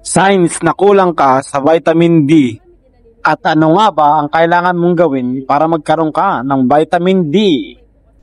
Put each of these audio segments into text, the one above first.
Signs na kulang ka sa vitamin D. At ano nga ba ang kailangan mong gawin para magkaroon ka ng vitamin D?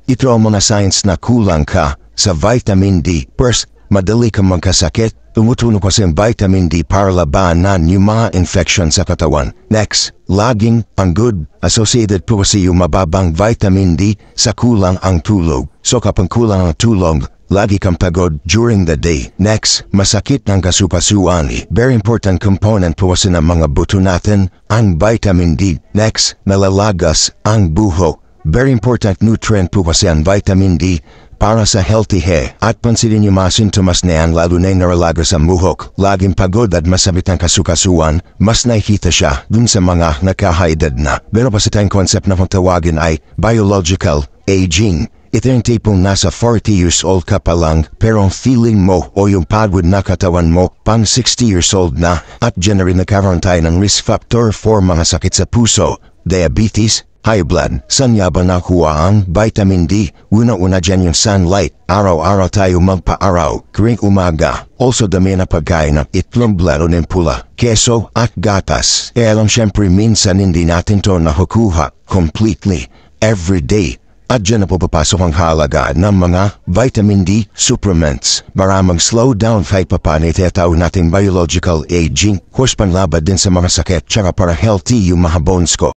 Ito ang mga signs na kulang ka sa vitamin D. First, madali kang magkasakit. Tumutulong kasi ang vitamin D para labanan yung mga infection sa katawan. Next, laging ang good associated po kasi yung mababang vitamin D sa kulang ang tulog. So kapag kulang ang tulog, lagi kang pagod during the day. Next, masakit ng kasupasuan. Very important component po kasi ng mga buto natin, ang vitamin D. Next, nalalagas ang buhok. Very important nutrient po kasi ang vitamin D para sa healthy hair. At pansinin yung mga sintomas na yan, lalo na yung naralagas ang buhok. Laging pagod at masabit ang kasukasuan, mas nakikita siya dun sa mga nakahaedad na. Pero pa sa tayong concept na kung tawagin ay biological aging. Ito yung tipong nasa 40 years old ka pa lang, pero ang feeling mo o yung pagod na katawan mo, pang 60 years old na, at dyan na rin nagkaroon tayo ng risk factor for mga sakit sa puso, diabetes, high blood. Saan nga ba nakuha ang vitamin D? Una-una dyan yung sunlight. Araw-araw tayo magpa-araw, tuwing umaga. Also dami na pagkain ng itlog, lalo ng pula, keso at gatas. Alam syempre minsan hindi natin to nakukuha completely, every day. At dyan na po papasok ang halaga ng mga vitamin D supplements para mag-slow down kahit papaano itatawag nating biological aging. Course panlabad din sa mga sakit tsaka para healthy yung mga bones ko.